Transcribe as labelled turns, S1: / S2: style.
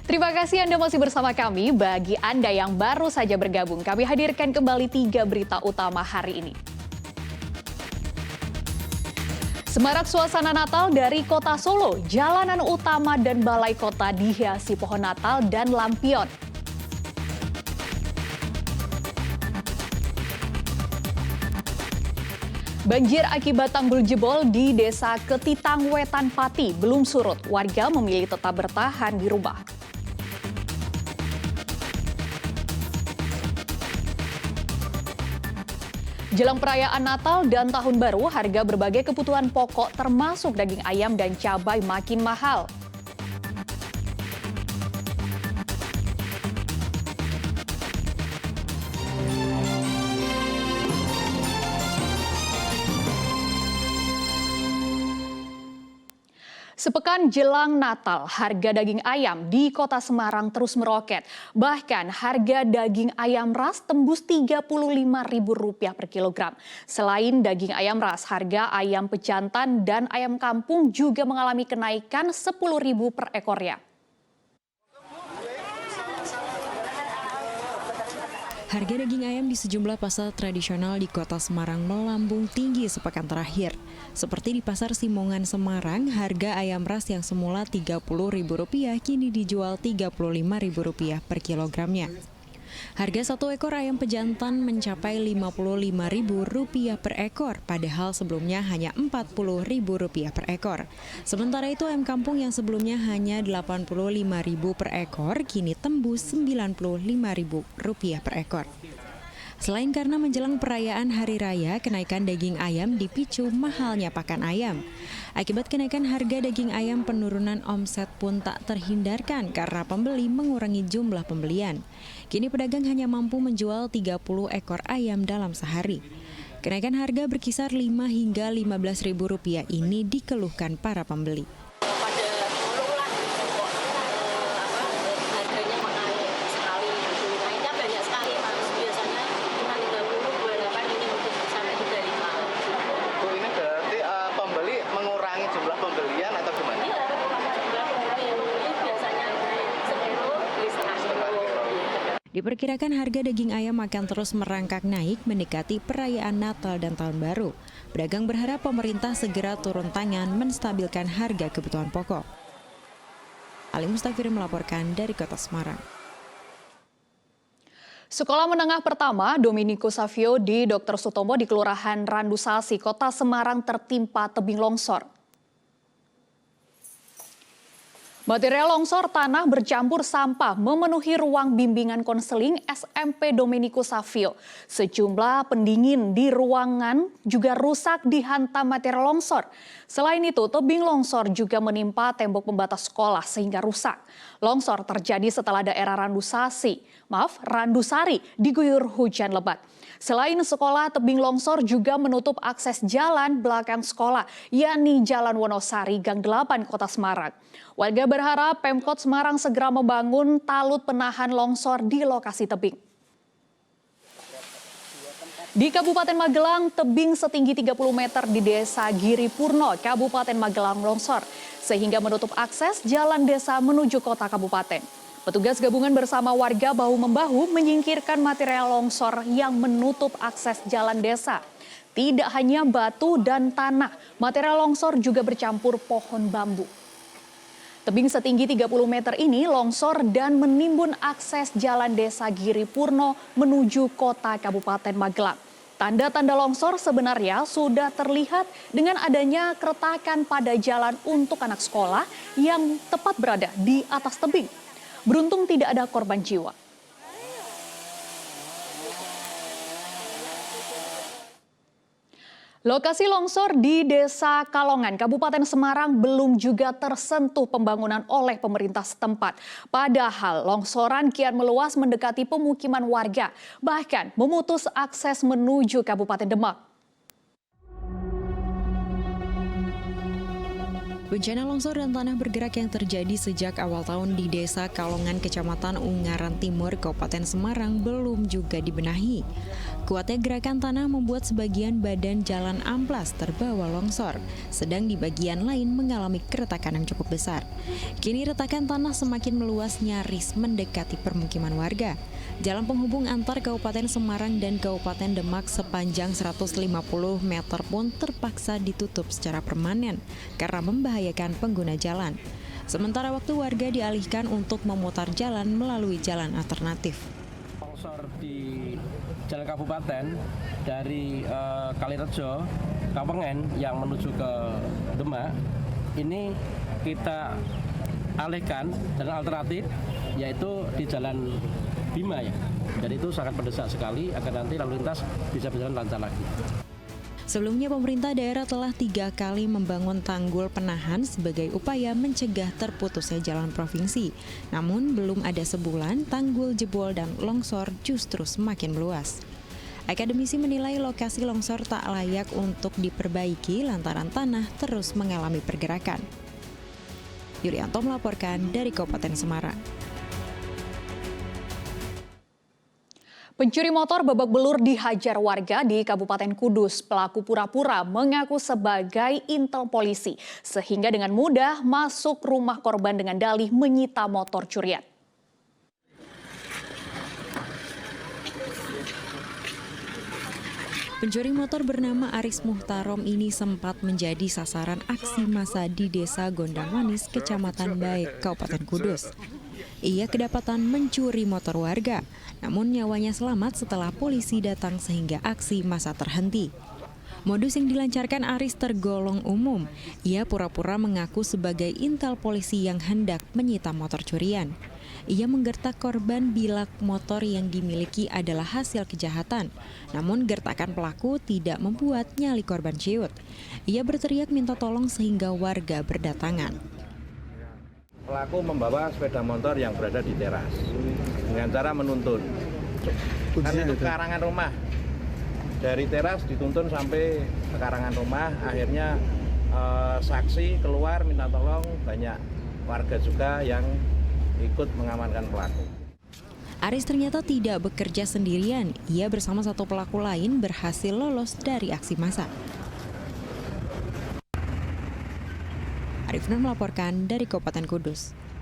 S1: Terima kasih Anda masih bersama kami. Bagi Anda yang baru saja bergabung, kami hadirkan kembali 3 berita utama hari ini. Semarak suasana Natal dari kota Solo, jalanan utama dan balai kota dihiasi pohon Natal dan lampion. Banjir akibat tanggul jebol di Desa Ketitang Wetan Pati belum surut. Warga memilih tetap bertahan di rumah. Jelang perayaan Natal dan Tahun Baru, harga berbagai kebutuhan pokok termasuk daging ayam dan cabai makin mahal. Sepekan jelang Natal, harga daging ayam di kota Semarang terus meroket. Bahkan harga daging ayam ras tembus Rp35.000 per kilogram. Selain daging ayam ras, harga ayam pejantan dan ayam kampung juga mengalami kenaikan Rp10.000 per ekornya.
S2: Harga daging ayam di sejumlah pasar tradisional di kota Semarang melambung tinggi sepekan terakhir. Seperti di Pasar Simongan Semarang, harga ayam ras yang semula Rp30.000 kini dijual Rp35.000 per kilogramnya. Harga satu ekor ayam pejantan mencapai Rp55.000 per ekor, padahal sebelumnya hanya Rp40.000 per ekor. Sementara itu ayam kampung yang sebelumnya hanya Rp85.000 per ekor, kini tembus Rp95.000 per ekor. Selain karena menjelang perayaan Hari Raya, kenaikan daging ayam dipicu mahalnya pakan ayam. Akibat kenaikan harga daging ayam, penurunan omset pun tak terhindarkan karena pembeli mengurangi jumlah pembelian. Kini pedagang hanya mampu menjual 30 ekor ayam dalam sehari. Kenaikan harga berkisar Rp5 hingga Rp15.000 ini dikeluhkan para pembeli. Diperkirakan harga daging ayam akan terus merangkak naik mendekati perayaan Natal dan Tahun Baru. Pedagang berharap pemerintah segera turun tangan menstabilkan harga kebutuhan pokok. Ali Mustafir melaporkan dari Kota Semarang.
S1: Sekolah menengah pertama Dominico Savio di Dr. Sutomo di Kelurahan Randusasi, Kota Semarang tertimpa tebing longsor. Material longsor tanah bercampur sampah memenuhi ruang bimbingan konseling SMP Dominico Savio. Sejumlah pendingin di ruangan juga rusak dihantam material longsor. Selain itu, tebing longsor juga menimpa tembok pembatas sekolah sehingga rusak. Longsor terjadi setelah daerah Randusari diguyur hujan lebat. Selain sekolah, tebing longsor juga menutup akses jalan belakang sekolah, yakni Jalan Wonosari, Gang 8, Kota Semarang. Warga berharap Pemkot Semarang segera membangun talut penahan longsor di lokasi tebing. Di Kabupaten Magelang, tebing setinggi 30 meter di Desa Giri Purno, Kabupaten Magelang longsor, sehingga menutup akses jalan desa menuju kota kabupaten. Petugas gabungan bersama warga bahu-membahu menyingkirkan material longsor yang menutup akses jalan desa. Tidak hanya batu dan tanah, material longsor juga bercampur pohon bambu. Tebing setinggi 30 meter ini longsor dan menimbun akses jalan desa Giri Purno menuju kota Kabupaten Magelang. Tanda-tanda longsor sebenarnya sudah terlihat dengan adanya keretakan pada jalan untuk anak sekolah yang tepat berada di atas tebing. Beruntung tidak ada korban jiwa. Lokasi longsor di Desa Kalongan, Kabupaten Semarang belum juga tersentuh pembangunan oleh pemerintah setempat. Padahal longsoran kian meluas mendekati pemukiman warga, bahkan memutus akses menuju Kabupaten Demak.
S2: Bencana longsor dan tanah bergerak yang terjadi sejak awal tahun di Desa Kalongan, Kecamatan Ungaran Timur, Kabupaten Semarang belum juga dibenahi. Kuatnya gerakan tanah membuat sebagian badan jalan amplas terbawa longsor, sedang di bagian lain mengalami keretakan yang cukup besar. Kini retakan tanah semakin meluas nyaris mendekati permukiman warga. Jalan penghubung antar Kabupaten Semarang dan Kabupaten Demak sepanjang 150 meter pun terpaksa ditutup secara permanen karena membahayakan pengguna jalan. Sementara waktu warga dialihkan untuk memutar jalan melalui jalan alternatif.
S3: Longsor di jalan kabupaten dari Kalirejo, Kawengen yang menuju ke Demak, ini kita alihkan jalan alternatif, yaitu di jalan Bima ya. Dan itu sangat mendesak sekali agar nanti lalu lintas bisa berjalan lancar lagi.
S2: Sebelumnya pemerintah daerah telah 3 kali membangun tanggul penahan sebagai upaya mencegah terputusnya jalan provinsi. Namun belum ada sebulan tanggul jebol dan longsor justru semakin meluas. Akademisi menilai lokasi longsor tak layak untuk diperbaiki lantaran tanah terus mengalami pergerakan. Yurianto melaporkan dari Kabupaten Semarang.
S1: Pencuri motor babak belur dihajar warga di Kabupaten Kudus. Pelaku pura-pura mengaku sebagai intel polisi, sehingga dengan mudah masuk rumah korban dengan dalih menyita motor curian.
S2: Pencuri motor bernama Aris Muhtarom ini sempat menjadi sasaran aksi massa di Desa Gondang Manis, Kecamatan Baek, Kabupaten Kudus. Ia kedapatan mencuri motor warga, namun nyawanya selamat setelah polisi datang sehingga aksi massa terhenti. Modus yang dilancarkan Aris tergolong umum. Ia pura-pura mengaku sebagai intel polisi yang hendak menyita motor curian. Ia menggertak korban bila motor yang dimiliki adalah hasil kejahatan. Namun gertakan pelaku tidak membuat nyali korban ciut. Ia berteriak minta tolong sehingga warga berdatangan.
S4: Pelaku membawa sepeda motor yang berada di teras dengan cara menuntun. Karena karangan rumah. Dari teras dituntun sampai ke karangan rumah, akhirnya saksi keluar minta tolong, banyak warga juga yang ikut mengamankan pelaku.
S2: Aris ternyata tidak bekerja sendirian, ia bersama satu pelaku lain berhasil lolos dari aksi massa. Arif Nur melaporkan dari Kabupaten Kudus.